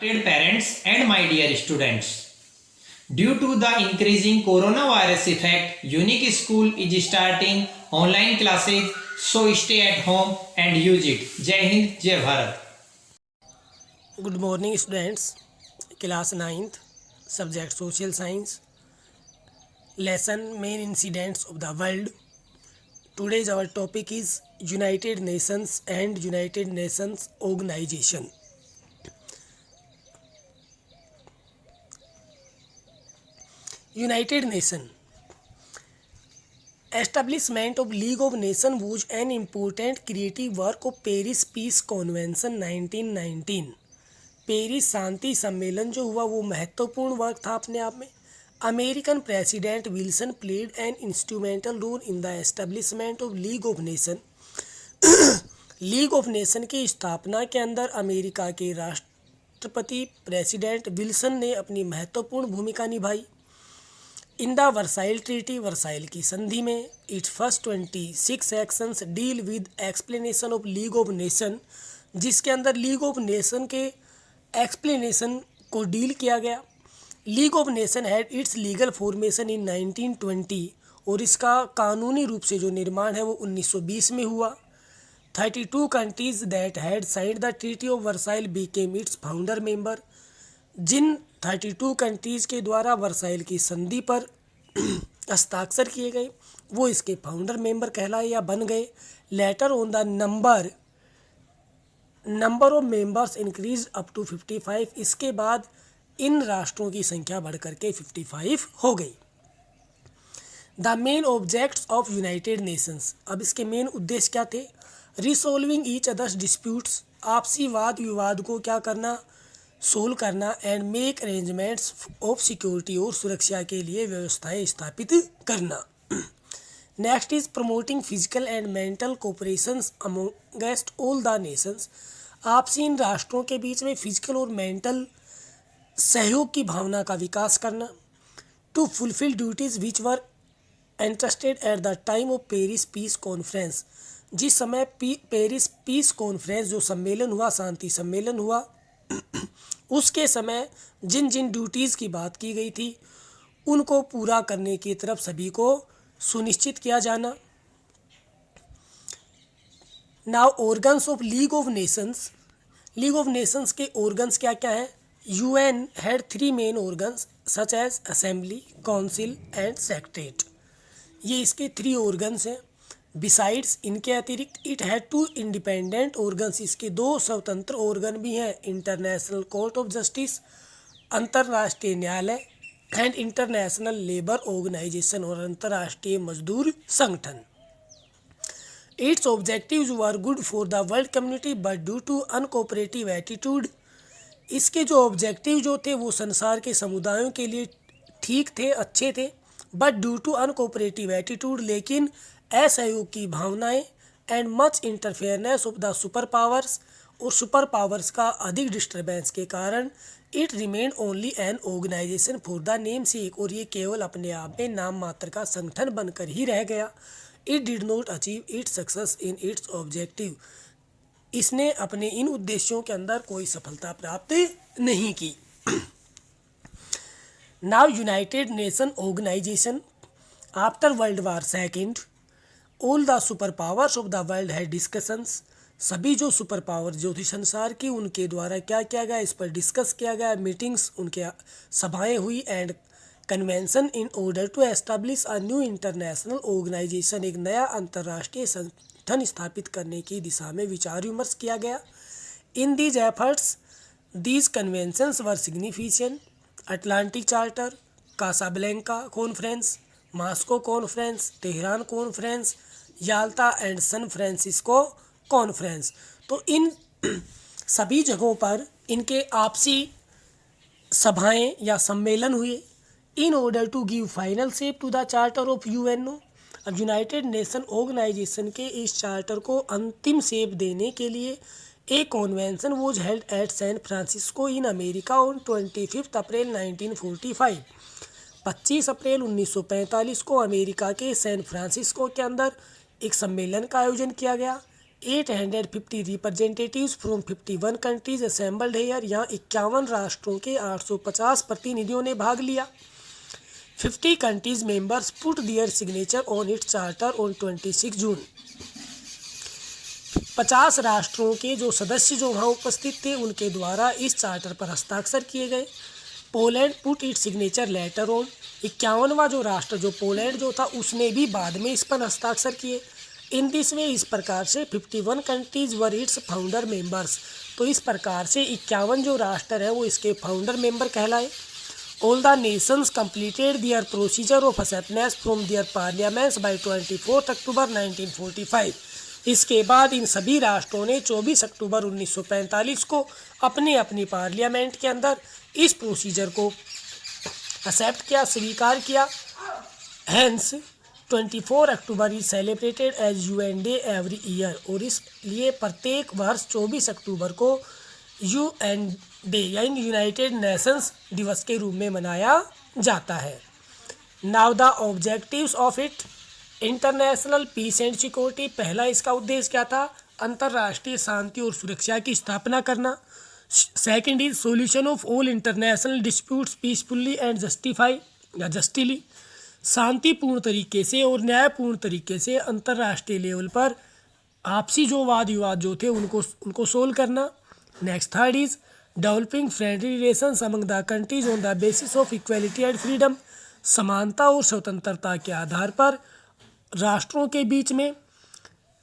Respected parents and my dear students, due to the increasing coronavirus effect, Unique School is starting online classes, so stay at home and use it. Jai Hind, Jai Bharat. Good morning students, class 9th, subject social science, lesson main incidents of the world. Today's our topic is United Nations and United Nations Organization. United Nations establishment of League of Nations was an important creative work of Paris Peace Convention 1919. Paris शांति सम्मेलन जो हुआ वो महत्वपूर्ण work था अपने आप में. American President Wilson played an instrumental role in the establishment of League of Nation. League of Nation की स्थापना के अंदर अमेरिका के राष्ट्रपति प्रेसिडेंट विल्सन ने अपनी महत्वपूर्ण भूमिका निभाई. In the Versailles treaty, Versailles की संधि में, it's first 26 sections deal with explanation of League of nation, जिसके अंदर लीग ऑफ नेशन के एक्सप्लेनेशन को डील किया गया. League of nation had it's legal formation इन 1920 और इसका कानूनी रूप से जो निर्माण है वो 1920 में हुआ. 32 countries that had signed the Treaty of Versailles became its founder member. जिन 32 कंट्रीज़ के द्वारा वर्साइल की संधि पर हस्ताक्षर किए गए वो इसके फाउंडर मेंबर कहलाए या बन गए. Later on the number of members increase up to 55. इसके बाद इन राष्ट्रों की संख्या बढ़कर के 55 हो गई. The main objects of United Nations, अब इसके मेन उद्देश्य क्या थे? रिसोल्विंग ईच अदर्स डिस्प्यूट्स, आपसी वाद विवाद को क्या करना, सोल्व करना. And make arrangements of security, और सुरक्षा के लिए व्यवस्थाएं स्थापित करना. Next is promoting physical and mental cooperation amongst all the Nations, आपसी इन राष्ट्रों के बीच में फिजिकल और मेंटल सहयोग की भावना का विकास करना. To fulfil duties which were entrusted at the time of Paris Peace Conference, जिस समय पेरिस पीस कॉन्फ्रेंस जो सम्मेलन हुआ, शांति सम्मेलन हुआ, उसके समय जिन जिन ड्यूटीज़ की बात की गई थी उनको पूरा करने की तरफ सभी को सुनिश्चित किया जाना. Now organs of League of Nations, League of Nations के ऑर्गन्स क्या क्या हैं? UN had 3 main organs such as assembly, council and secretariat. ये इसके 3 ऑर्गन्स हैं. बिसाइड्स, इनके अतिरिक्त इट हैड 2 इंडिपेंडेंट ऑर्गन्स, इसके 2 स्वतंत्र ऑर्गन भी हैं. इंटरनेशनल कोर्ट ऑफ जस्टिस, अंतर्राष्ट्रीय न्यायालय, एंड इंटरनेशनल लेबर ऑर्गेनाइजेशन, और अंतर्राष्ट्रीय मजदूर संगठन. Its objectives were good for the world community but due to uncooperative attitude, इसके जो ऑब्जेक्टिव जो थे वो संसार के समुदायों के लिए ठीक थे, अच्छे थे. But due to uncooperative attitude, लेकिन असहयोग की भावनाएं, and much interferenceness of the super powers, और सुपर पावर्स का अधिक डिस्टर्बेंस के कारण it remain only an organisation for the name sake, और ये केवल अपने आप में नाम मात्र का संगठन बनकर ही रह गया. It did not achieve its success in its objective, इसने अपने इन उद्देश्यों के अंदर कोई सफलता प्राप्त नहीं की. Now United Nation Organisation, after world war second all the super powers of the world had discussions, सभी जो सुपर पावर जो थी संसार की उनके द्वारा क्या किया गया, इस पर डिस्कस किया गया, मीटिंग्स, उनके सभाएं हुई. And convention in order to establish a new international organisation, एक नया अंतर्राष्ट्रीय संगठन स्थापित करने की दिशा में विचार विमर्श किया गया. In these efforts these conventions were significant. Atlantic Charter, Casablanca conference, Moscow conference, Tehran conference, Yalta and San Francisco conference. तो इन सभी जगहों पर इनके आपसी सभाएं या सम्मेलन हुए. In order to give final shape to the charter of UNO, अब यूनाइटेड नेशन ऑर्गेनाइजेशन के इस चार्टर को अंतिम शेप देने के लिए a convention was held at San Francisco in America on 25 April 1945. 25 April 1945 को अमेरिका के सैन फ्रांसिस्को के अंदर एक सम्मेलन का आयोजन किया गया. 850 representatives from 51 countries assembled here. यहाँ 51 राष्ट्रों के 850 प्रतिनिधियों ने भाग लिया। 50 countries members put their signature on its charter on 26 June. 50 राष्ट्रों के जो सदस्य जो वहाँ उपस्थित थे उनके द्वारा इस चार्टर पर हस्ताक्षर किए गए। Poland put it signature later on. 51वां जो राष्ट्र जो पोलैंड जो था उसने भी बाद में इस पर हस्ताक्षर किए। इन दिस वे, इस प्रकार से 51 countries were it's founder members. तो इस प्रकार से 51 जो राष्ट्र है वो इसके फाउंडर मेंबर कहलाए। All the nations completed their procedure of acceptance from their parliaments by 24 October 1945। इसके बाद इन सभी राष्ट्रों ने 24 अक्टूबर 1945 को अपने अपनी पार्लियामेंट के अंदर इस प्रोसीजर को एक्सेप्ट किया, स्वीकार किया। Hence 24 October is celebrated as UN day every year. और इसलिए प्रत्येक वर्ष 24 अक्टूबर को UN डे यानी यूनाइटेड नेशंस दिवस के रूप में मनाया जाता है। Now the objectives of it. International peace and security, पहला इसका उद्देश्य क्या था? अंतर्राष्ट्रीय शांति और सुरक्षा की स्थापना करना। Second is solution of all international disputes peacefully and justify या जस्टिली, शांतिपूर्ण तरीके से और न्यायपूर्ण तरीके से अंतर्राष्ट्रीय लेवल पर आपसी जो वाद विवाद जो थे उनको सोल्व करना। Next third is developing friendly relations among the countries on the basis of equality and freedom, समानता और स्वतंत्रता के आधार पर राष्ट्रों के बीच में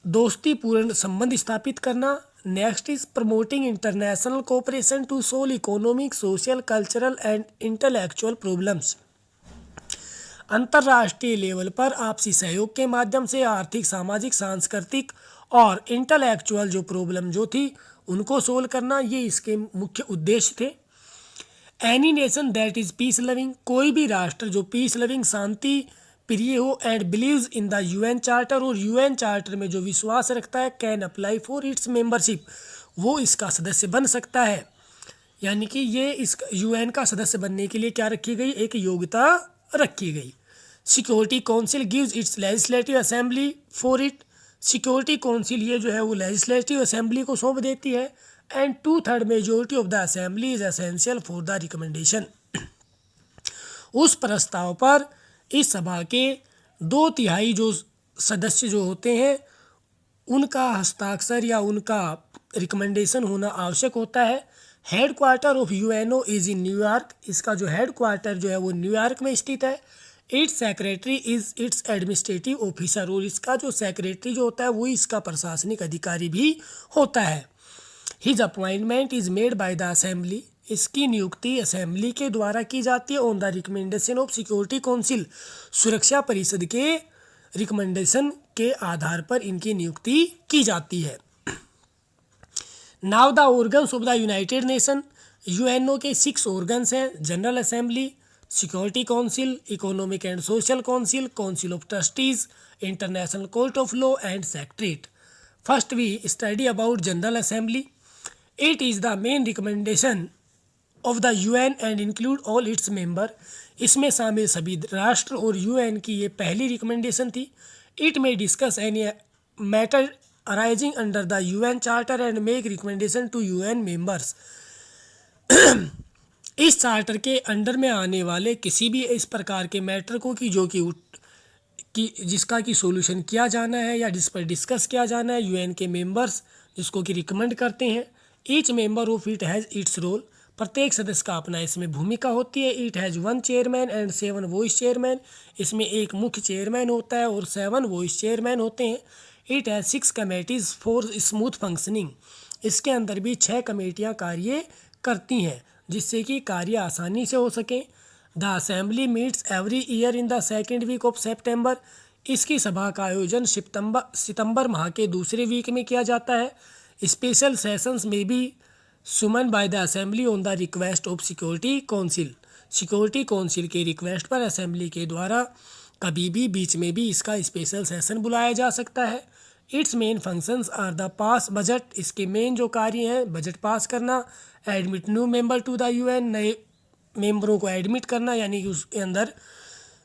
दोस्तीपूर्ण संबंध स्थापित करना। Next is promoting international cooperation to solve economic, social, cultural and intellectual problems, अंतर्राष्ट्रीय लेवल पर आपसी सहयोग के माध्यम से आर्थिक, सामाजिक, सांस्कृतिक और इंटेलेक्चुअल जो प्रॉब्लम जो थी उनको सोल्व करना, ये इसके मुख्य उद्देश्य थे। Any nation that is peace loving, कोई भी राष्ट्र जो पीस लविंग, शांति प्रिय हो and believes in the UN charter, और UN चार्टर में जो विश्वास रखता है, can apply for its membership, वो इसका सदस्य बन सकता है। यानी कि ये इस UN का सदस्य बनने के लिए क्या रखी गई? एक योग्यता रखी गई। Security council gives it's legislative assembly for it, security council ये जो है वो लेजिस्लेटिव असेंबली को सौंप देती है। And 2/3 majority of the assembly is essential for the recommendation, उस प्रस्ताव पर इस सभा के 2/3 जो सदस्य जो होते हैं उनका हस्ताक्षर या उनका रिकमेंडेशन होना आवश्यक होता है। Head quarter of UNO is in New York, इसका जो हेड क्वार्टर जो है वो न्यूयॉर्क में स्थित है। It's secretary is it's administrative officer, और इसका जो सेक्रेटरी जो होता है वो इसका प्रशासनिक अधिकारी भी होता है। His appointment is made by the assembly, इसकी नियुक्ति असेंबली के द्वारा की जाती है। On the recommendation of security council, सुरक्षा परिषद के रिकमेंडेशन के आधार पर इनकी नियुक्ति की जाती है। Now the organs of the United Nation, UNO के 6 ऑर्गन्स हैं। General Assembly, Security Council, Economic and Social Council, Council of Trustees, International Court of Law and Secretariat. First we study about General Assembly. It is the main recommendation of the UN and include all its member, इसमें शामिल सभी राष्ट्र और UN की ये पहली recommendation थी। It may discuss any matter arising under the UN charter and make recommendation to UN members, इस चार्टर के अंडर में आने वाले किसी भी इस प्रकार के मैटर को कि जिसका कि सॉल्यूशन किया जाना है या जिस पर डिस्कस किया जाना है, UN के मेंबर्स जिसको कि रिकमेंड करते हैं। Each member of it has its role, प्रत्येक सदस्य का अपना इसमें भूमिका होती है। It has 1 chairman and 7 vice chairman, इसमें एक मुख्य चेयरमैन होता है और 7 वॉइस चेयरमैन होते हैं। It has 6 committees for smooth functioning, इसके अंदर भी 6 कमेटियाँ कार्य करती हैं जिससे कि कार्य आसानी से हो सके। The assembly meets every year in the second week of September, इसकी सभा का आयोजन सितंबर माह के दूसरे वीक में किया जाता है। स्पेशल सेशंस में भी summon by the assembly on the request of security council, security council के रिक्वेस्ट पर असेंबली के द्वारा कभी भी बीच में भी इसका स्पेशल सेशन बुलाया जा सकता है। Its main functions are the pass budget, इसके मेन जो कार्य हैं बजट पास करना, admit new member to the UN, नए मेंबरों को एडमिट करना यानी कि उसके अंदर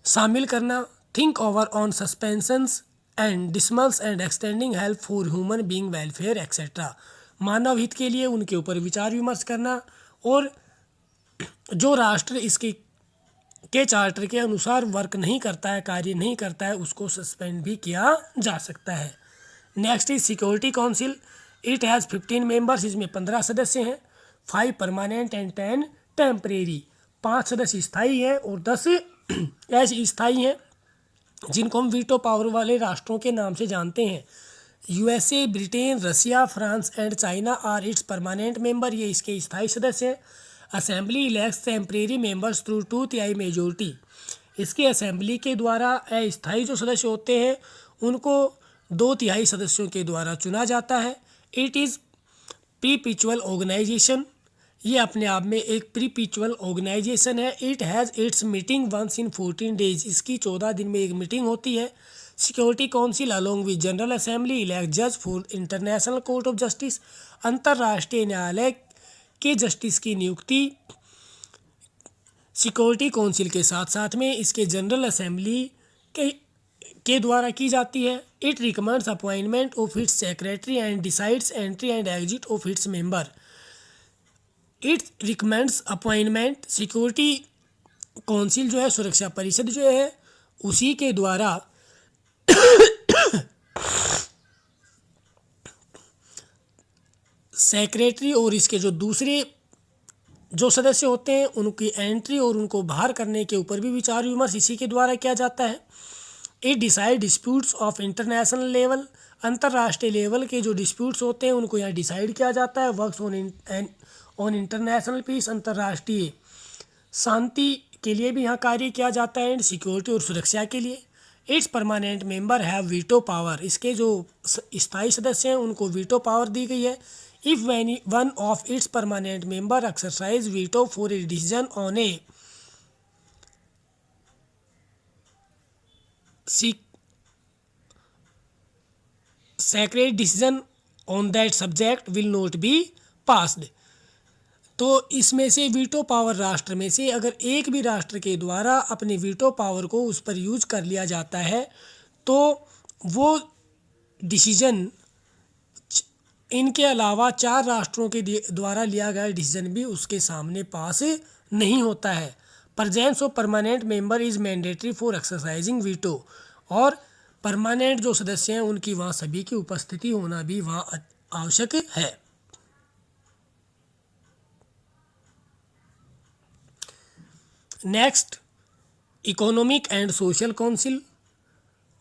शामिल करना, think over on suspensions and dismissals and extending help for human being welfare etcetera. मानव हित के लिए उनके ऊपर विचार विमर्श करना, और जो राष्ट्र इसके चार्टर के अनुसार वर्क नहीं करता है, कार्य नहीं करता है, उसको सस्पेंड भी किया जा सकता है। Next is security council. It has 15 members, इसमें 15 सदस्य हैं, 5 परमानेंट एंड 10 टेम्परेरी। 5 सदस्य स्थायी हैं और 10 अस्थायी हैं, जिनको हम वीटो पावर वाले राष्ट्रों के नाम से जानते हैं। USA, Britain, Russia, France and China are its permanent member, ये इसके स्थायी सदस्य हैं। Assembly elects temporary members through 2/3 majority. इसके असेंबली के द्वारा अस्थायी जो सदस्य होते हैं उनको 2/3 सदस्यों के द्वारा चुना जाता है। इट इज़ प्रीपिचुअल ऑर्गेनाइजेशन, ये अपने आप में एक प्रीपिचुअल ऑर्गेनाइजेशन है। It has its meeting once in 14 days, इसकी 14 दिन में एक मीटिंग होती है। Security council along with general assembly elect जज for International Court of justice. अंतर्राष्ट्रीय न्यायालय के जस्टिस की नियुक्ति सिक्योरिटी काउंसिल के साथ साथ में इसके जनरल असेंबली के द्वारा की जाती है। It recommends appointment of its secretary and decides entry and exit of its member. It recommends appointment, security council जो है, सुरक्षा परिषद जो है, उसी के द्वारा सेक्रेटरी और इसके जो दूसरे जो सदस्य होते हैं उनकी एंट्री और उनको बाहर करने के ऊपर भी विचार विमर्श इसी के द्वारा किया जाता है। It decide disputes of international level, अंतर्राष्ट्रीय लेवल के जो डिस्प्यूट्स होते हैं उनको यहाँ डिसाइड किया जाता है। वर्क्स ऑन इंटरनेशनल पीस, अंतर्राष्ट्रीय शांति के लिए भी यहाँ कार्य किया जाता है, एंड सिक्योरिटी और सुरक्षा के लिए। It's permanent member have veto power, इसके जो स्थायी सदस्य हैं उनको वीटो पावर दी गई है। If one of its permanent member exercise veto for a decision on a secret decision on that subject will not be passed. तो इसमें से वीटो पावर राष्ट्र में से अगर एक भी राष्ट्र के द्वारा अपने वीटो पावर को उस पर यूज कर लिया जाता है तो वो डिसीजन इनके अलावा 4 राष्ट्रों के द्वारा लिया गया डिसीजन भी उसके सामने पास नहीं होता है। Presence of permanent member is mandatory for exercising veto, और परमानेंट जो सदस्य हैं उनकी वहाँ सभी की उपस्थिति होना भी वहाँ आवश्यक है। Next, economic and Social council,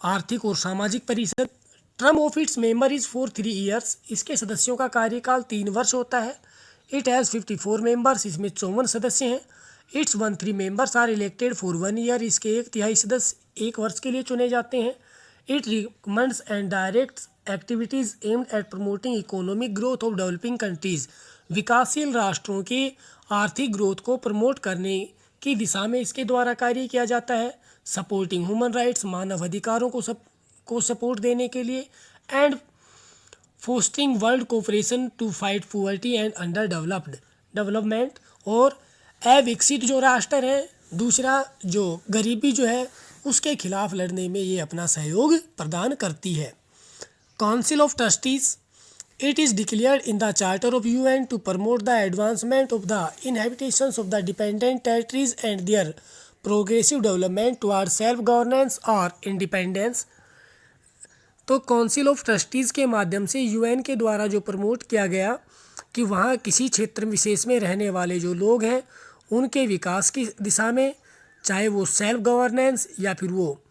आर्थिक और सामाजिक परिषद। Term of its member is for 3 years, इसके सदस्यों का कार्यकाल 3 वर्ष होता है। इट हैज़ 54 मेंबर्स, इसमें 54 सदस्य हैं। Its 1/3 members are elected for 1 year, इसके 1/3 सदस्य 1 वर्ष के लिए चुने जाते हैं। It recommends and directs activities aimed at promoting economic growth of developing countries, विकासशील राष्ट्रों के आर्थिक ग्रोथ को प्रमोट करने की दिशा में इसके द्वारा कार्य किया जाता है। सपोर्टिंग ह्यूमन राइट्स, मानव अधिकारों को सपोर्ट देने के लिए। And fostering world cooperation to fight poverty and underdevelopment, और अविकसित जो राष्ट्र है, दूसरा जो गरीबी जो है उसके खिलाफ लड़ने में ये अपना सहयोग प्रदान करती है। Council of trustees, it is declared in the charter of UN to promote the advancement of the inhabitations of the dependent territories and their progressive development toward self governance और इंडिपेंडेंस। तो काउंसिल ऑफ ट्रस्टीज़ के माध्यम से UN के द्वारा जो promote किया गया कि वहाँ किसी क्षेत्र विशेष में रहने वाले जो लोग हैं उनके विकास की दिशा में, चाहे वो सेल्फ गवर्नेंस या फिर वो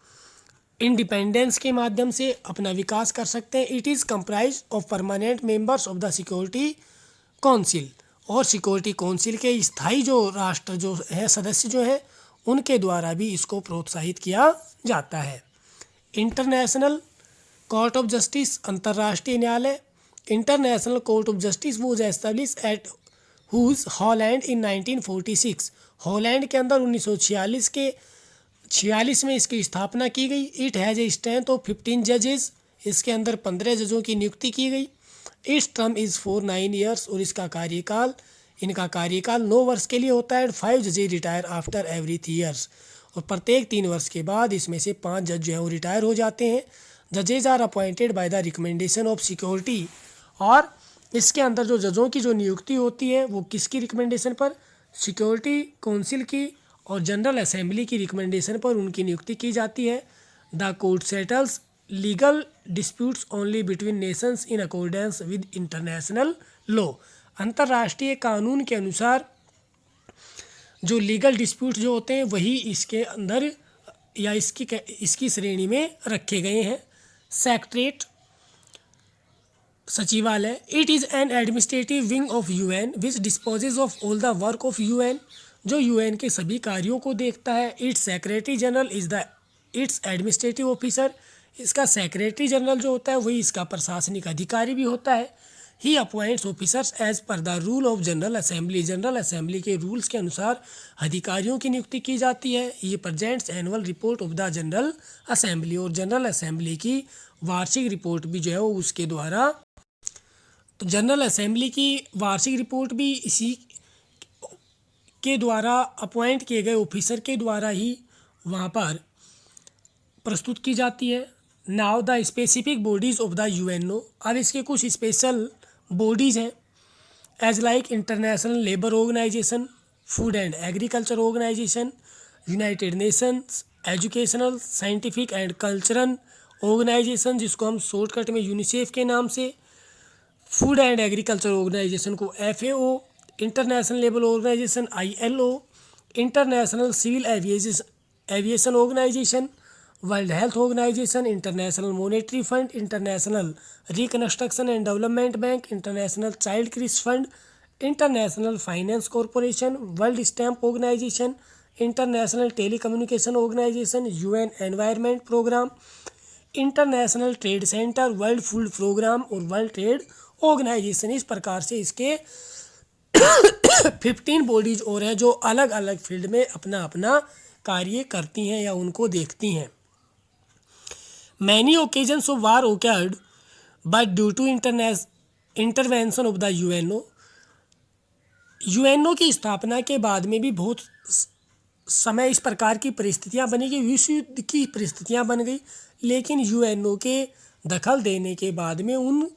इंडिपेंडेंस के माध्यम से अपना विकास कर सकते हैं। It is comprise of permanent members of the security council, और सिक्योरिटी काउंसिल के स्थायी जो राष्ट्र जो है सदस्य जो है उनके द्वारा भी इसको प्रोत्साहित किया जाता है। इंटरनेशनल कोर्ट ऑफ जस्टिस, अंतर्राष्ट्रीय न्यायालय। International Court of Justice was establish at Hague Holland in 1946, Holland के अंदर 1946 में इसकी स्थापना की गई। It has a strength of 15 जजेस, इसके अंदर 15 जजों की नियुक्ति की गई। It's term is for 9 years, और इनका कार्यकाल 9 वर्ष के लिए होता है। 5 जजेस रिटायर आफ्टर एवरी 3 ईयर्स, और प्रत्येक 3 वर्ष के बाद इसमें से 5 जज जो है वो रिटायर हो जाते हैं। जजेज are appointed by the recommendation of security, और इसके अंदर जो जजों की जो नियुक्ति होती है वो किसकी रिकमेंडेशन पर, सिक्योरिटी काउंसिल की और जनरल असेंबली की रिकमेंडेशन पर उनकी नियुक्ति की जाती है। The court settles legal disputes only between Nations in accordance with international law. अंतर्राष्ट्रीय कानून के अनुसार जो लीगल डिस्प्यूट जो होते हैं वही इसके अंदर या इसकी श्रेणी में रखे गए हैं। सेक्रेटेरिएट सचिवालय, it is an administrative wing of UN which disposes of all the work of UN, जो यूएन के सभी कार्यों को देखता है। It's secretary general is the it's administrative officer, इसका सेक्रेटरी जनरल जो होता है वही इसका प्रशासनिक अधिकारी भी होता है। He appoints officers as per the rule of general assembly, general assembly के रूल्स के अनुसार अधिकारियों की नियुक्ति की जाती है। ये presents annual report of the general assembly, और जनरल असेंबली की वार्षिक रिपोर्ट भी जो है वो उसके द्वारा, तो जनरल असेंबली की वार्षिक रिपोर्ट भी इसी के द्वारा अपॉइंट किए गए ऑफिसर के द्वारा ही वहाँ पर प्रस्तुत की जाती है। Now the specific bodies of the UNO, अब इसके कुछ स्पेशल बॉडीज़ हैं as like International Labour Organisation, Food and Agriculture Organisation, United Nations Educational Scientific and Cultural Organisation जिसको हम शॉर्टकट में यूनिसेफ के नाम से, फूड एंड एग्रीकल्चर ऑर्गेनाइजेशन को FAO, International Labour Organisation ILO, International Civil Aviation Organisation, World Health Organisation, International Monetary Fund, International Reconstruction and Development Bank, International Child Crisis fund, international Finance Corporation, World Stamp Organisation, International Telecommunication Organisation, UN Environment Programme, International Trade Centre, World Food Programme और World Trade Organisation. इस प्रकार से इसके 15 bodies और हैं जो अलग अलग फील्ड में अपना अपना कार्य करती हैं या उनको देखती हैं। Many occasions of war occurred but due to intervention of the UNO की स्थापना के बाद में भी बहुत समय इस प्रकार की परिस्थितियां बनी कि विश्व युद्ध की परिस्थितियां बन गई, लेकिन यूएनओ के दखल देने के बाद में उन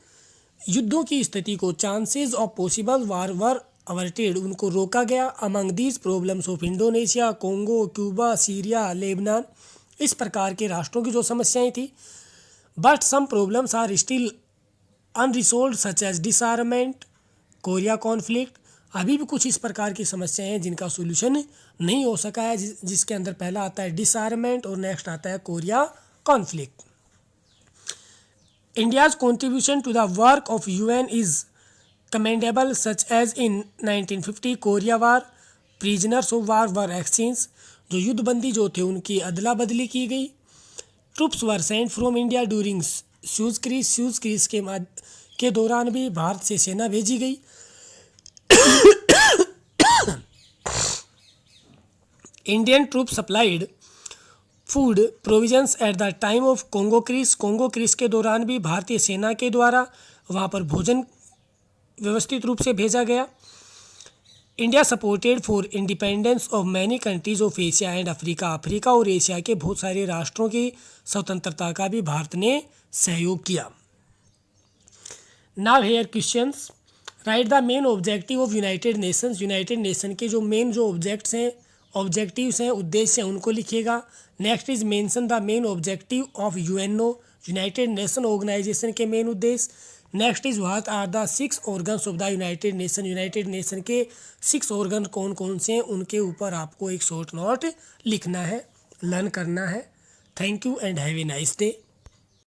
युद्धों की स्थिति को chances of possible war were averted, उनको रोका गया। Among these problems of Indonesia, Congo, Cuba, Syria, Lebanon, इस प्रकार के राष्ट्रों की जो समस्याएं थी। But some problems are still unresolved such as disarmament, Korea conflict, अभी भी कुछ इस प्रकार की समस्याएं हैं जिनका सोल्यूशन नहीं हो सका है, जिसके अंदर पहला आता है डिसआर्ममेंट और नेक्स्ट आता है Korea conflict. India's contribution to the work of UN is commendable, such as in 1950 Korea War, prisoners of war were exchanged, जो युद्धबंदी जो थे उनकी अदला बदली की गई। Troops were sent from India during Suez crisis के दौरान भी भारत से सेना भेजी गई। Indian troop supplied food provisions at the time of Congo crisis के दौरान भी भारतीय सेना के द्वारा वहाँ पर भोजन व्यवस्थित रूप से भेजा गया। India supported for independence of many countries of Asia and Africa और एशिया के बहुत सारे राष्ट्रों की स्वतंत्रता का भी भारत ने सहयोग किया। Now here questions, right the main objective of United Nation के जो मेन जो ऑब्जेक्टिव्स हैं उद्देश्य हैं उनको लिखिएगा। Next is mention the main objective of UNO, United Nation Organisation के मेन उद्देश्य। Next is what are the 6 organs of the United Nation के 6 ऑर्गन कौन कौन से हैं, उनके ऊपर आपको एक शॉर्ट नोट लिखना है, लर्न करना है। Thank you and have a nice day.